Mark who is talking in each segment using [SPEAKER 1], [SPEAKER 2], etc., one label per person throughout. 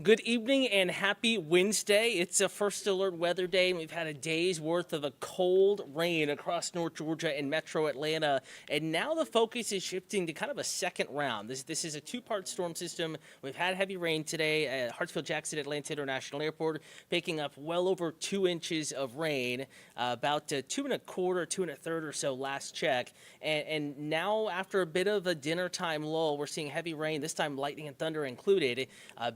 [SPEAKER 1] Good evening and happy Wednesday. It's a first alert weather day, and we've had a day's worth of a cold rain across North Georgia and metro Atlanta. And now the focus is shifting to kind of a second round. This is a two-part storm system. We've had heavy rain today at Hartsfield-Jackson Atlanta International Airport, picking up well over 2 inches of rain, about 2 1/4, 2 1/3 or so last check. And now, after a bit of a dinner time lull, we're seeing heavy rain, this time lightning and thunder included,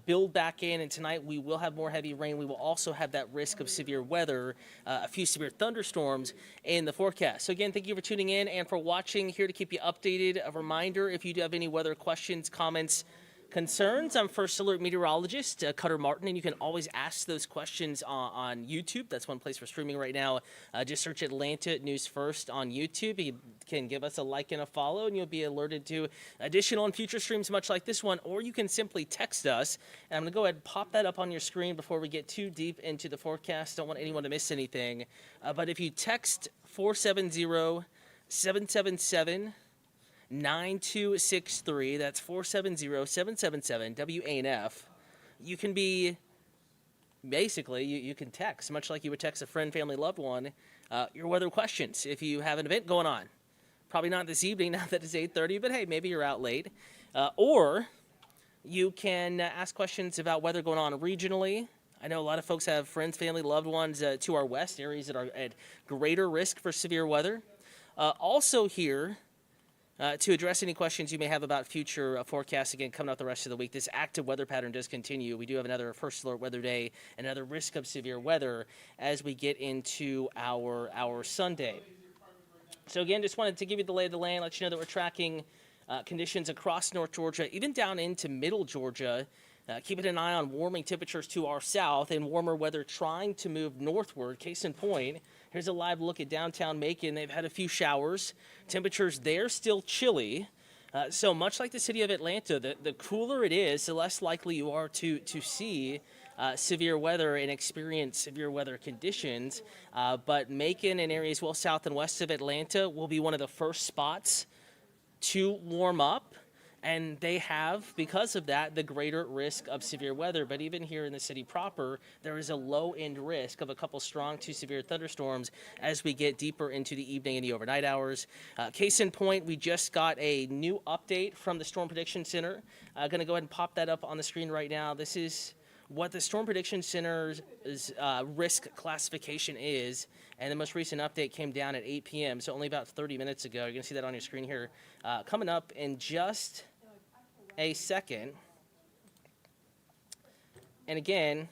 [SPEAKER 1] build back in, and tonight we will have more heavy rain. We will also have that risk of severe weather, a few severe thunderstorms in the forecast. So again, thank you for tuning in and for watching. Here to keep you updated. A reminder, if you do have any weather questions, comments, concerns, I'm First Alert Meteorologist Cutter Martin, and you can always ask those questions on YouTube. That's one place we're streaming right now. Just search Atlanta News First on YouTube. You can give us a like and a follow, and you'll be alerted to additional and future streams much like this one, or you can simply text us. And I'm going to go ahead and pop that up on your screen before we get too deep into the forecast. Don't want anyone to miss anything. But if you text 470-777-9263, that's 470-777-WANF. You can be, basically, you can text, much like you would text a friend, family, loved one, your weather questions if you have an event going on. Probably not this evening, now that it's 8:30, but hey, maybe you're out late. Or you can ask questions about weather going on regionally. I know a lot of folks have friends, family, loved ones to our west, areas that are at greater risk for severe weather. Also here, to address any questions you may have about future forecasts, again, coming out the rest of the week, this active weather pattern does continue. We do have another first alert weather day, another risk of severe weather as we get into our Sunday. So again, just wanted to give you the lay of the land, let you know that we're tracking conditions across North Georgia, even down into middle Georgia. Keeping an eye on warming temperatures to our south and warmer weather trying to move northward. Case in point, here's a live look at downtown Macon. They've had a few showers. Temperatures there still chilly. So much like the city of Atlanta, the cooler it is, the less likely you are to see severe weather and experience severe weather conditions. But Macon and areas well south and west of Atlanta will be one of the first spots to warm up. And they have, because of that, the greater risk of severe weather. But even here in the city proper, there is a low-end risk of a couple strong to severe thunderstorms as we get deeper into the evening and the overnight hours. Case in point, we just got a new update from the Storm Prediction Center. Going to go ahead and pop that up on the screen right now. This is what the Storm Prediction Center's risk classification is. And the most recent update came down at 8 p.m., so only about 30 minutes ago. You're going to see that on your screen here. Coming up in just a second. And again,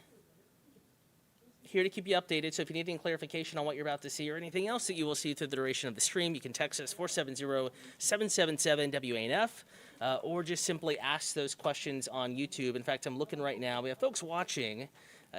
[SPEAKER 1] here to keep you updated. So if you need any clarification on what you're about to see or anything else that you will see through the duration of the stream, you can text us 470-777-WANF, or just simply ask those questions on YouTube. In fact, I'm looking right now. We have folks watching.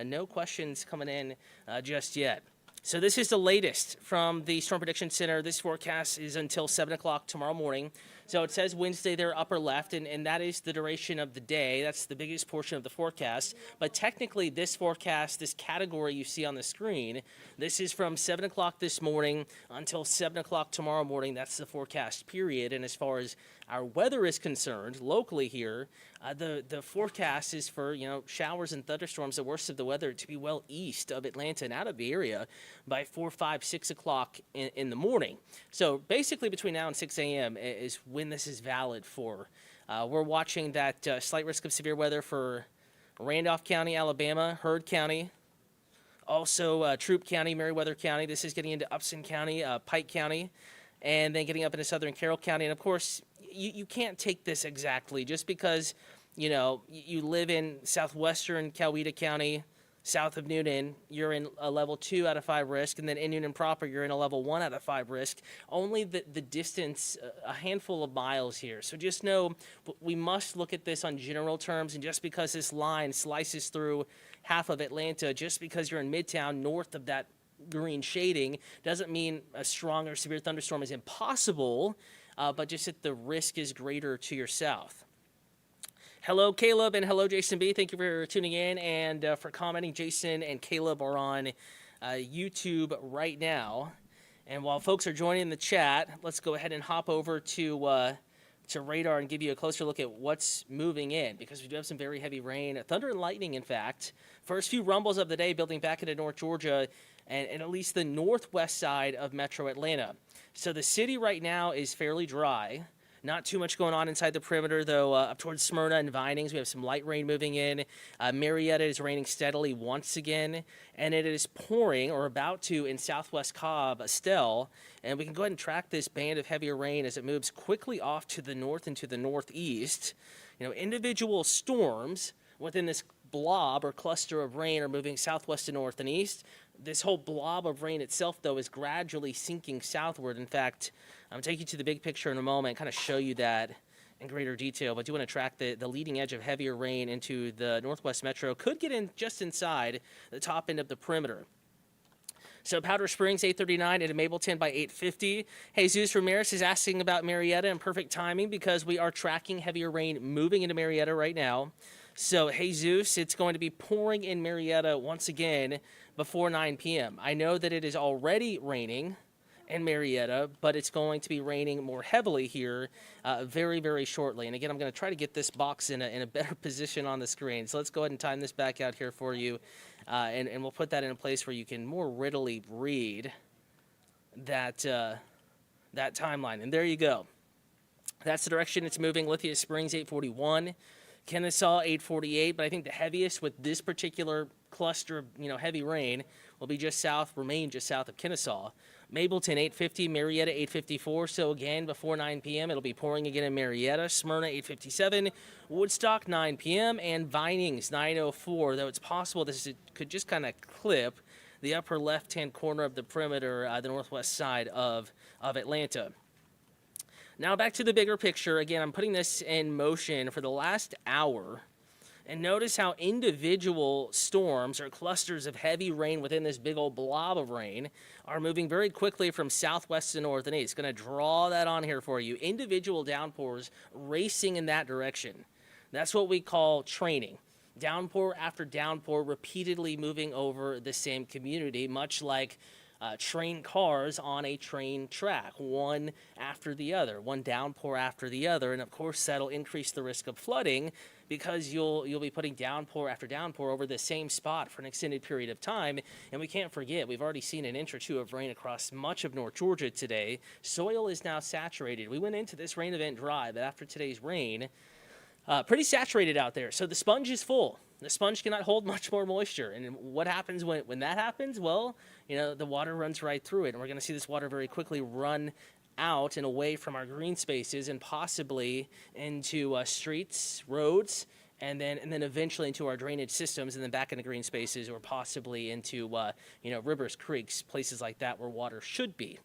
[SPEAKER 1] No questions coming in just yet. So this is the latest from the Storm Prediction Center. This forecast is until 7 o'clock tomorrow morning. So it says Wednesday there upper left, and that is the duration of the day. That's the biggest portion of the forecast. But technically this forecast, this category you see on the screen, this is from 7 o'clock this morning until 7 o'clock tomorrow morning. That's the forecast period. And as far as our weather is concerned, locally here, the forecast is for, showers and thunderstorms, the worst of the weather, to be well east of Atlanta and out of the area by 4, 5, 6 o'clock in the morning. So basically between now and 6 a.m. is when this is valid for. We're watching that slight risk of severe weather for Randolph County, Alabama, Heard County, also Troup County, Meriwether County. This is getting into Upson County, Pike County, and then getting up into southern Carroll County. And of course, you can't take this exactly just because, you live in southwestern Coweta County, south of Newnan, you're in a level 2 out of 5 risk, and then in Newnan proper, you're in a level 1 out of 5 risk. Only the distance, a handful of miles here. So just know we must look at this on general terms, and just because this line slices through half of Atlanta, just because you're in Midtown, north of that green shading, doesn't mean a strong or severe thunderstorm is impossible, but just that the risk is greater to your south. Hello, Caleb, and hello, Jason B. Thank you for tuning in and for commenting. Jason and Caleb are on YouTube right now. And while folks are joining the chat, let's go ahead and hop over to to radar and give you a closer look at what's moving in, because we do have some very heavy rain, thunder and lightning, in fact. First few rumbles of the day building back into North Georgia and at least the northwest side of metro Atlanta. So the city right now is fairly dry. Not too much going on inside the perimeter, though. Up towards Smyrna and Vinings, we have some light rain moving in. Marietta is raining steadily once again, and it is pouring, or about to, in southwest Cobb still. And we can go ahead and track this band of heavier rain as it moves quickly off to the north and to the northeast. Individual storms within this blob or cluster of rain are moving southwest to north and east. This whole blob of rain itself, though, is gradually sinking southward. In fact, I'm going to take you to the big picture in a moment, kind of show you that in greater detail. But I do want to track the leading edge of heavier rain into the northwest metro. Could get in just inside the top end of the perimeter. So Powder Springs, 8:39, into Mableton by 8:50. Jesus Ramirez is asking about Marietta, and perfect timing because we are tracking heavier rain moving into Marietta right now. So, Jesus, it's going to be pouring in Marietta once again before 9 p.m. I know that it is already raining in Marietta, but it's going to be raining more heavily here very, very shortly. And again, I'm going to try to get this box in a better position on the screen. So let's go ahead and time this back out here for you, and we'll put that in a place where you can more readily read that timeline. And there you go. That's the direction it's moving. Lithia Springs, 8:41. Kennesaw, 8:48, but I think the heaviest with this particular cluster of heavy rain will be remain just south of Kennesaw. Mableton, 8:50, Marietta, 8:54. So again, before 9 p.m., it'll be pouring again in Marietta. Smyrna, 8:57. Woodstock, 9 p.m. And Vinings, 9:04. Though it's possible could just kind of clip the upper left-hand corner of the perimeter, the northwest side of Atlanta. Now back to the bigger picture. Again, I'm putting this in motion for the last hour. And notice how individual storms or clusters of heavy rain within this big old blob of rain are moving very quickly from southwest to north and east. Going to draw that on here for you. Individual downpours racing in that direction. That's what we call training. Downpour after downpour repeatedly moving over the same community, much like train cars on a train track, one after the other, one downpour after the other. And of course, that'll increase the risk of flooding because you'll be putting downpour after downpour over the same spot for an extended period of time. And we can't forget, we've already seen an inch or two of rain across much of North Georgia today. Soil is now saturated. We went into this rain event dry, but after today's rain, pretty saturated out there. So the sponge is full. The sponge cannot hold much more moisture. And what happens when that happens? Well, the water runs right through it. And we're going to see this water very quickly run out and away from our green spaces and possibly into streets, roads, and then eventually into our drainage systems and then back into green spaces or possibly into, rivers, creeks, places like that where water should be.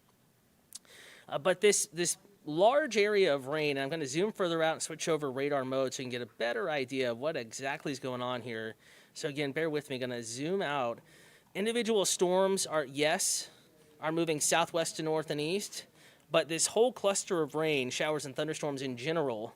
[SPEAKER 1] But this large area of rain, I'm going to zoom further out and switch over radar mode so you can get a better idea of what exactly is going on here. So again, bear with me, going to zoom out. Individual storms are moving southwest to north and east, but this whole cluster of rain, showers and thunderstorms in general,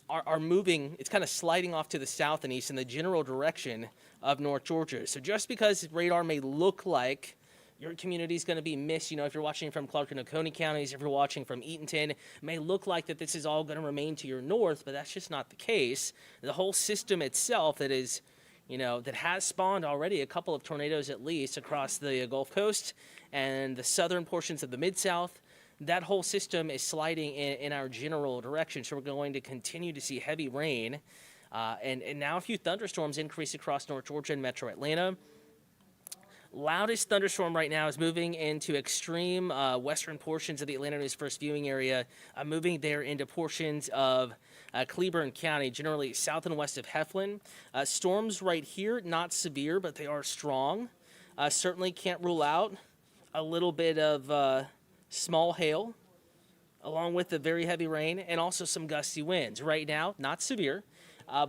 [SPEAKER 1] are moving, it's kind of sliding off to the south and east in the general direction of North Georgia. So just because radar may look like your community is going to be missed, if you're watching from Clark and Oconee counties, if you're watching from Eatonton, it may look like that this is all going to remain to your north, but that's just not the case. The whole system itself that is, that has spawned already a couple of tornadoes at least across the Gulf Coast and the southern portions of the Mid-South, that whole system is sliding in our general direction. So we're going to continue to see heavy rain and now a few thunderstorms increase across North Georgia and metro Atlanta. Loudest thunderstorm right now is moving into extreme western portions of the Atlanta News First viewing area, moving there into portions of Cleburne County, generally south and west of Heflin. Storms right here, not severe, but they are strong. Certainly can't rule out a little bit of small hail, along with the very heavy rain, and also some gusty winds. Right now, not severe.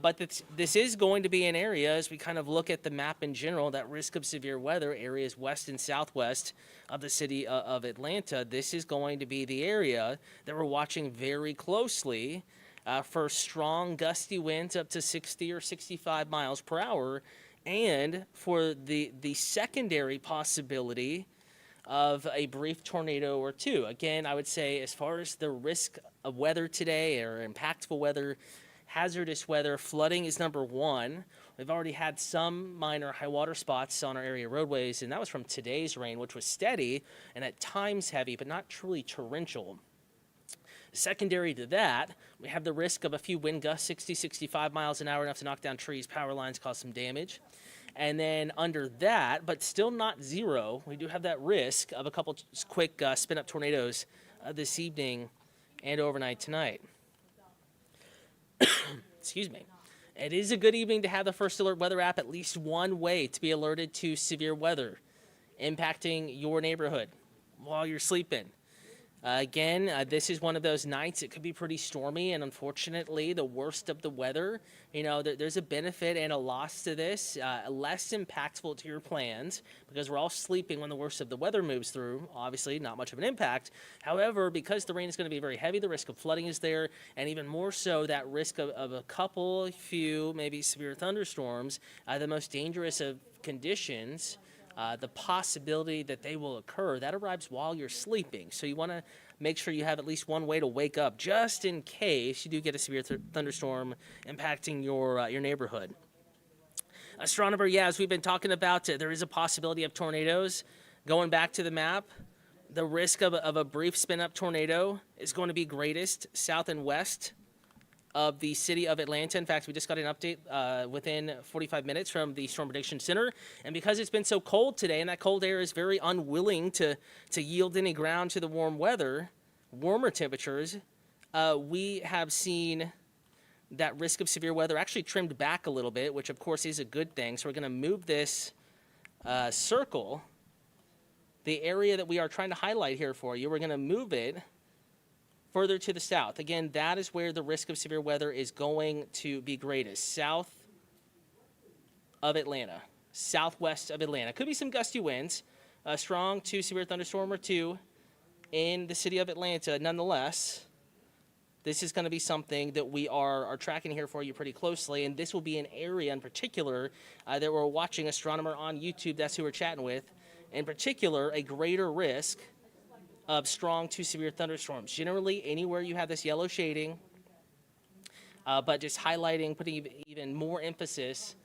[SPEAKER 1] But this is going to be an area, as we kind of look at the map in general, that risk of severe weather areas west and southwest of the city of Atlanta. This is going to be the area that we're watching very closely for strong gusty winds up to 60 or 65 miles per hour, and for the secondary possibility of a brief tornado or two. Again, I would say as far as the risk of weather today or impactful weather, hazardous weather, flooding is number one. We've already had some minor high water spots on our area roadways, and that was from today's rain, which was steady and at times heavy, but not truly torrential. Secondary to that, we have the risk of a few wind gusts, 60, 65 miles an hour, enough to knock down trees, power lines, cause some damage. And then under that, but still not zero, we do have that risk of a couple quick spin-up tornadoes this evening and overnight tonight. Excuse me. It is a good evening to have the First Alert Weather app at least one way to be alerted to severe weather impacting your neighborhood while you're sleeping. Again, this is one of those nights. It could be pretty stormy, and unfortunately, the worst of the weather. There's a benefit and a loss to this. Less impactful to your plans because we're all sleeping when the worst of the weather moves through. Obviously, not much of an impact. However, because the rain is going to be very heavy, the risk of flooding is there, and even more so, that risk of a couple, few, maybe severe thunderstorms, the most dangerous of conditions. The possibility that they will occur, that arrives while you're sleeping. So you want to make sure you have at least one way to wake up just in case you do get a severe thunderstorm impacting your neighborhood. Astronomer, as we've been talking about, there is a possibility of tornadoes. Going back to the map, the risk of a brief spin-up tornado is going to be greatest south and west of the city of Atlanta. In fact, we just got an update within 45 minutes from the Storm Prediction Center. And because it's been so cold today, and that cold air is very unwilling to yield any ground to the warm weather, warmer temperatures, we have seen that risk of severe weather actually trimmed back a little bit, which of course is a good thing. So we're going to move this circle, the area that we are trying to highlight here for you, we're going to move it further to the south. Again, that is where the risk of severe weather is going to be greatest. South of Atlanta, southwest of Atlanta. Could be some gusty winds, a strong severe thunderstorm or two in the city of Atlanta. Nonetheless, this is going to be something that we are tracking here for you pretty closely, and this will be an area in particular that we're watching. Astronomer on YouTube, that's who we're chatting with. In particular, a greater risk of strong to severe thunderstorms. Generally, anywhere you have this yellow shading, but just highlighting, putting even more emphasis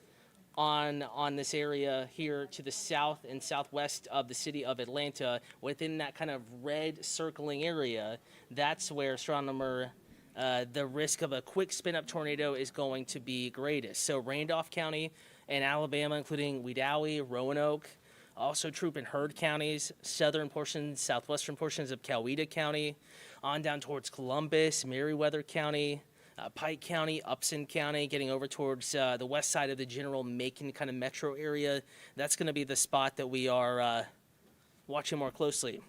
[SPEAKER 1] on this area here to the south and southwest of the city of Atlanta, within that kind of red circling area, that's where astronomer, the risk of a quick spin-up tornado is going to be greatest. So Randolph County and Alabama, including Wedowee, Roanoke, also Troup and Heard counties, southern portions, southwestern portions of Coweta County, on down towards Columbus, Meriwether County, Pike County, Upson County, getting over towards the west side of the general Macon kind of metro area. That's going to be the spot that we are watching more closely.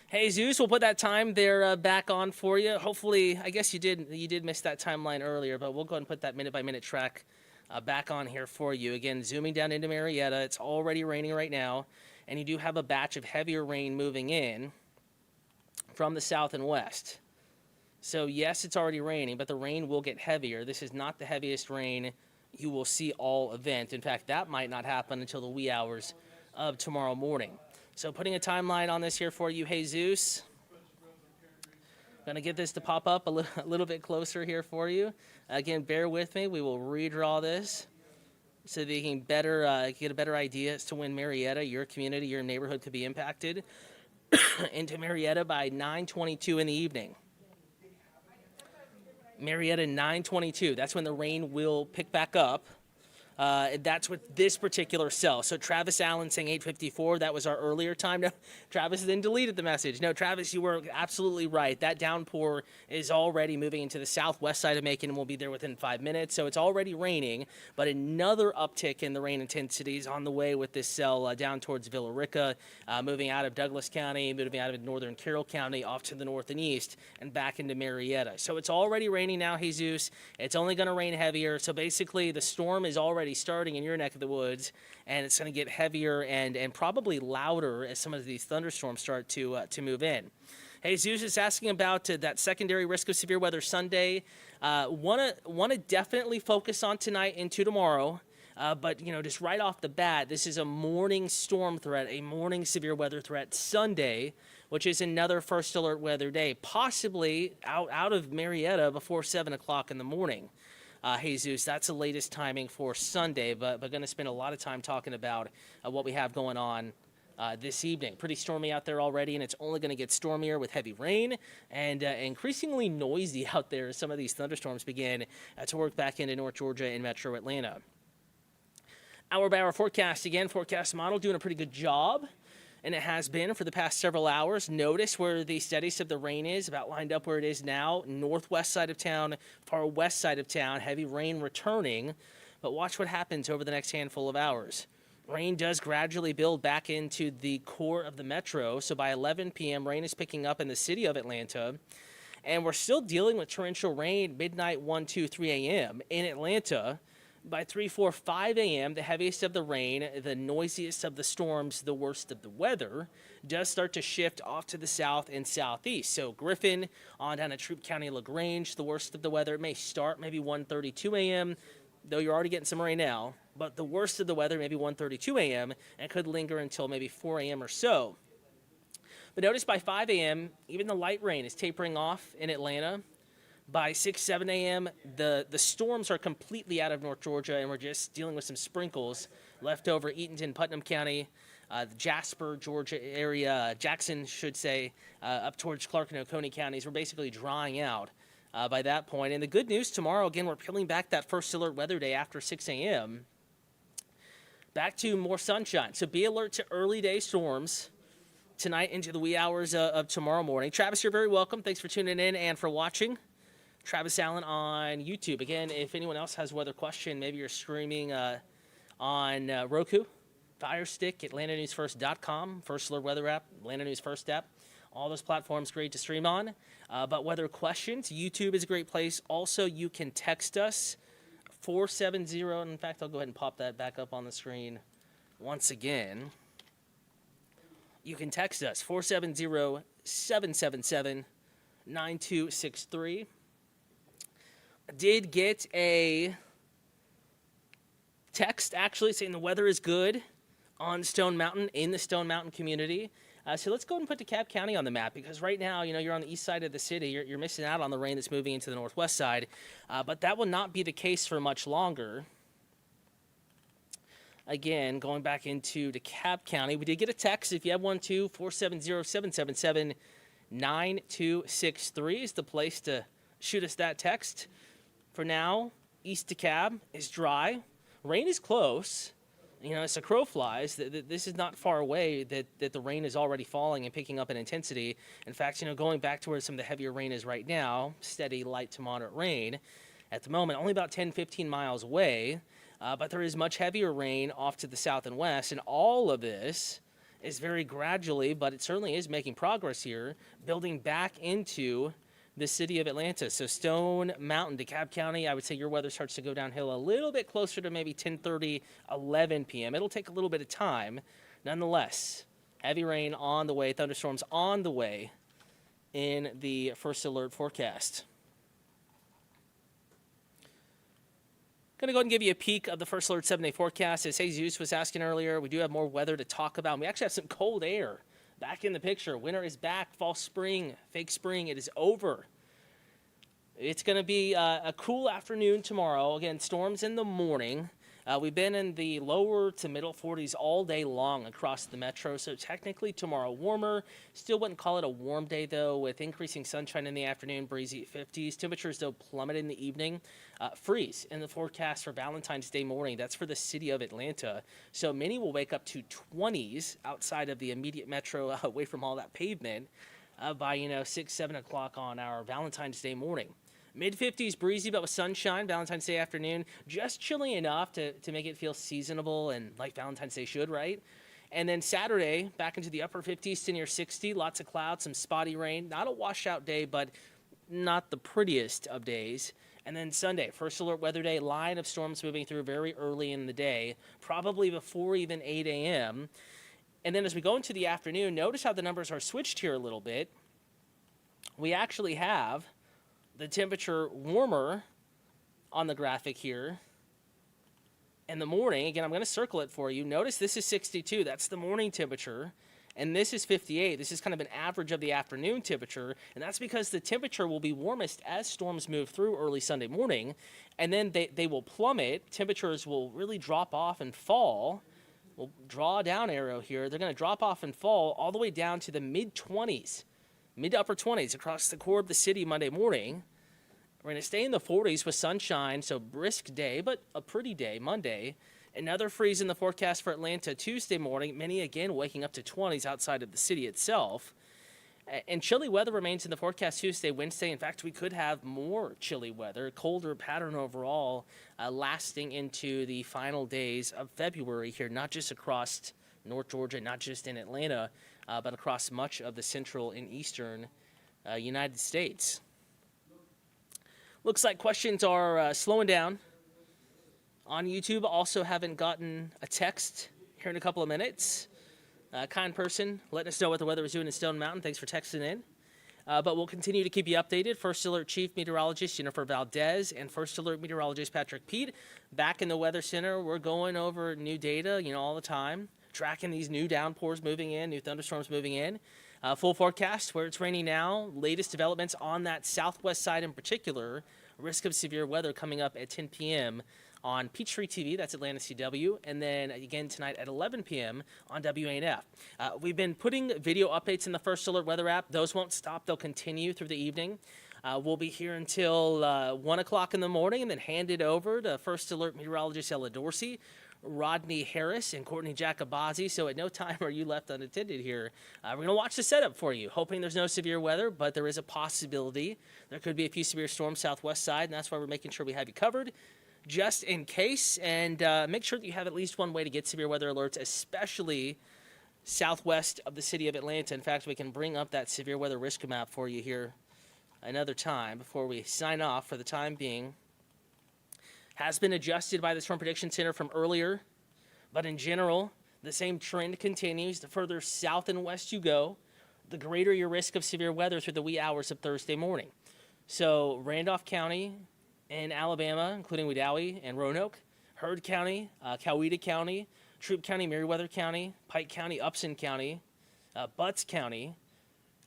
[SPEAKER 1] Hey, Zeus, we'll put that time there back on for you. Hopefully, I guess you did miss that timeline earlier, but we'll go ahead and put that minute-by-minute track back on here for you. Again, zooming down into Marietta, it's already raining right now, and you do have a batch of heavier rain moving in from the south and west. So yes, it's already raining, but the rain will get heavier. This is not the heaviest rain you will see all event. In fact, that might not happen until the wee hours of tomorrow morning. So putting a timeline on this here for you, Jesus. Going to get this to pop up a little bit closer here for you. Again, bear with me. We will redraw this so that you can get a better idea as to when Marietta, your community, your neighborhood could be impacted into Marietta by 9:22 in the evening. Marietta, 9:22. That's when the rain will pick back up. That's with this particular cell. So Travis Allen saying 8:54. That was our earlier time. No, Travis then deleted the message. No, Travis, you were absolutely right. That downpour is already moving into the southwest side of Macon and will be there within 5 minutes. So it's already raining, but another uptick in the rain intensity is on the way with this cell down towards Villa Rica, moving out of Douglas County, moving out of northern Carroll County, off to the north and east, and back into Marietta. So it's already raining now, Jesus. It's only going to rain heavier. So basically, the storm is already starting in your neck of the woods, and it's going to get heavier and probably louder as some of these thunderstorms start to move in. Hey, Zeus is asking about that secondary risk of severe weather Sunday. Want to definitely focus on tonight into tomorrow. But, just right off the bat, this is a morning storm threat, a morning severe weather threat Sunday, which is another first alert weather day, possibly out of Marietta before 7 o'clock in the morning. Jesus, that's the latest timing for Sunday, but going to spend a lot of time talking about what we have going on this evening. Pretty stormy out there already, and it's only going to get stormier with heavy rain and increasingly noisy out there as some of these thunderstorms begin to work back into North Georgia and metro Atlanta. Hour by hour forecast, again, forecast model doing a pretty good job, and it has been for the past several hours. Notice where the steadiest of the rain is, about lined up where it is now, northwest side of town, far west side of town, heavy rain returning, but watch what happens over the next handful of hours. Rain does gradually build back into the core of the metro, so by 11 p.m., rain is picking up in the city of Atlanta, and we're still dealing with torrential rain midnight 1, 2, 3 a.m. in Atlanta. By 3, 4, 5 a.m., the heaviest of the rain, the noisiest of the storms, the worst of the weather, does start to shift off to the south and southeast. So Griffin on down to Troup County, LaGrange, the worst of the weather. It may start maybe 1:32 a.m., though you're already getting some rain now. But the worst of the weather, maybe 1:32 a.m., and could linger until maybe 4 a.m. or so. But notice by 5 a.m., even the light rain is tapering off in Atlanta. By 6, 7 a.m., the storms are completely out of North Georgia, and we're just dealing with some sprinkles left over Eatonton, Putnam County, the Jasper, Georgia area, Jackson, should say, up towards Clark and Oconee counties. We're basically drying out by that point. And the good news tomorrow, again, we're peeling back that first alert weather day after 6 a.m. Back to more sunshine. So be alert to early day storms tonight into the wee hours of tomorrow morning. Travis, you're very welcome. Thanks for tuning in and for watching. Travis Allen on YouTube. Again, if anyone else has a weather question, maybe you're streaming on Roku, Fire Stick, AtlantaNewsFirst.com, First Alert Weather app, Atlanta News First app. All those platforms great to stream on. But weather questions, YouTube is a great place. Also, you can text us, 470. In fact, I'll go ahead and pop that back up on the screen once again. You can text us, 470-777-9263. Did get a text actually saying the weather is good on Stone Mountain, in the Stone Mountain community. So let's go ahead and put DeKalb County on the map, because right now, you're on the east side of the city. You're missing out on the rain that's moving into the northwest side. But that will not be the case for much longer. Again, going back into DeKalb County, we did get a text. If you have one, too, 470-777-9263 is the place to shoot us that text. For now, East DeKalb is dry. Rain is close. As the crow flies, this is not far away that the rain is already falling and picking up in intensity. In fact, going back to where some of the heavier rain is right now, steady light to moderate rain at the moment, only about 10, 15 miles away. But there is much heavier rain off to the south and west, and all of this is very gradually, but it certainly is making progress here, building back into the city of Atlanta. So Stone Mountain, DeKalb County, I would say your weather starts to go downhill a little bit closer to maybe 10:30, 11 p.m. It'll take a little bit of time. Nonetheless, heavy rain on the way, thunderstorms on the way in the first alert forecast. Going to go ahead and give you a peek of the first alert 7-day forecast. As Jesus was asking earlier, we do have more weather to talk about. And we actually have some cold air back in the picture. Winter is back. Fall, spring, fake spring. It is over. It's going to be a cool afternoon tomorrow. Again, storms in the morning. We've been in the lower to middle 40s all day long across the metro, so technically tomorrow warmer. Still wouldn't call it a warm day, though, with increasing sunshine in the afternoon, breezy at 50s. Temperatures, though, plummet in the evening. Freeze in the forecast for Valentine's Day morning. That's for the city of Atlanta. So many will wake up to 20s outside of the immediate metro, away from all that pavement, by, 6, 7 o'clock on our Valentine's Day morning. Mid-50s, breezy, but with sunshine, Valentine's Day afternoon. Just chilly enough to make it feel seasonable and like Valentine's Day should, right? And then Saturday, back into the upper 50s to near 60. Lots of clouds, some spotty rain. Not a washout day, but not the prettiest of days. And then Sunday, first alert weather day, line of storms moving through very early in the day, probably before even 8 a.m. And then as we go into the afternoon, notice how the numbers are switched here a little bit. We actually have the temperature warmer on the graphic here, In the morning, again, I'm going to circle it for you. Notice this is 62. That's the morning temperature. And this is 58. This is kind of an average of the afternoon temperature. And that's because the temperature will be warmest as storms move through early Sunday morning. And then they will plummet. Temperatures will really drop off and fall. We'll draw a down arrow here. They're going to drop off and fall all the way down to the mid-20s, mid to upper 20s across the core of the city Monday morning. We're going to stay in the 40s with sunshine, so brisk day, but a pretty day Monday. Another freeze in the forecast for Atlanta Tuesday morning, many again waking up to 20s outside of the city itself. And chilly weather remains in the forecast Tuesday, Wednesday. In fact, we could have more chilly weather, colder pattern overall, lasting into the final days of February here, not just across North Georgia, not just in Atlanta, but across much of the central and eastern United States. Looks like questions are slowing down. On YouTube, also haven't gotten a text here in a couple of minutes. Kind person, letting us know what the weather is doing in Stone Mountain. Thanks for texting in. But we'll continue to keep you updated. First Alert Chief Meteorologist Jennifer Valdez and First Alert Meteorologist Patrick Pete back in the Weather Center. We're going over new data, all the time, tracking these new downpours moving in, new thunderstorms moving in. Full forecast where it's raining now. Latest developments on that southwest side in particular. Risk of severe weather coming up at 10 p.m. on Peachtree TV, that's Atlanta CW, and then again tonight at 11 p.m. on WANF. We've been putting video updates in the First Alert Weather app. Those won't stop. They'll continue through the evening. We'll be here until 1 o'clock in the morning and then hand it over to First Alert Meteorologist Ella Dorsey, Rodney Harris, and Courtney Jacobazzi. So at no time are you left unattended here. We're going to watch the setup for you, hoping there's no severe weather, but there is a possibility. There could be a few severe storms southwest side, and that's why we're making sure we have you covered just in case. And make sure that you have at least one way to get severe weather alerts, especially southwest of the city of Atlanta. In fact, we can bring up that severe weather risk map for you here another time before we sign off for the time being. Has been adjusted by the Storm Prediction Center from earlier, but in general, the same trend continues. The further south and west you go, the greater your risk of severe weather through the wee hours of Thursday morning. So Randolph County in Alabama, including Wedowee and Roanoke, Heard County, Coweta County, Troup County, Meriwether County, Pike County, Upson County, Butts County,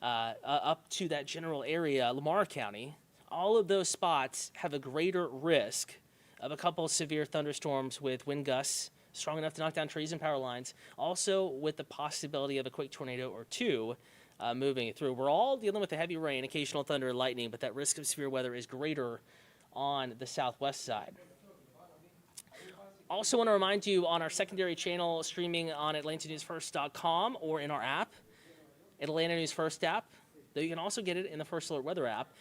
[SPEAKER 1] up to that general area, Lamar County. All of those spots have a greater risk of a couple of severe thunderstorms with wind gusts strong enough to knock down trees and power lines, also with the possibility of a quick tornado or two moving through. We're all dealing with the heavy rain, occasional thunder and lightning, but that risk of severe weather is greater on the southwest side. Also want to remind you on our secondary channel streaming on AtlantaNewsFirst.com or in our app, Atlanta News First app, though you can also get it in the First Alert Weather app.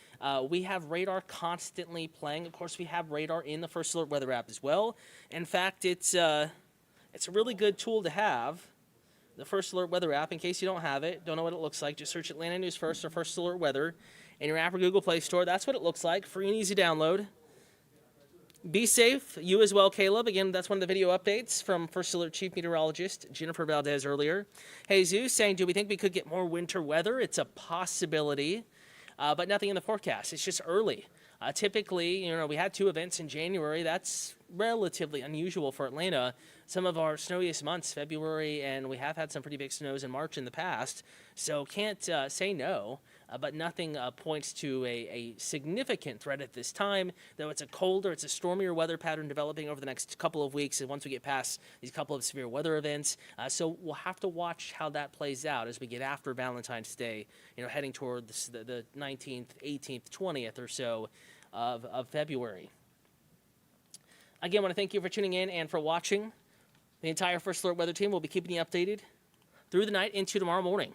[SPEAKER 1] We have radar constantly playing. Of course, we have radar in the First Alert Weather app as well. In fact, it's a really good tool to have, the First Alert Weather app. In case you don't have it, don't know what it looks like, just search Atlanta News First or First Alert Weather in your app or Google Play Store. That's what it looks like. Free and easy download. Be safe. You as well, Caleb. Again, that's one of the video updates from First Alert Chief Meteorologist Jennifer Valdez earlier. Jesus saying, do we think we could get more winter weather? It's a possibility, but nothing in the forecast. It's just early. Typically, we had 2 events in January. That's relatively unusual for Atlanta. Some of our snowiest months, February, and we have had some pretty big snows in March in the past. So can't say no, but nothing points to a significant threat at this time, though it's a stormier weather pattern developing over the next couple of weeks, and once we get past these couple of severe weather events. So we'll have to watch how that plays out as we get after Valentine's Day, heading toward the 19th, 18th, 20th or so of February. Again, I want to thank you for tuning in and for watching. The entire First Alert Weather team will be keeping you updated through the night into tomorrow morning.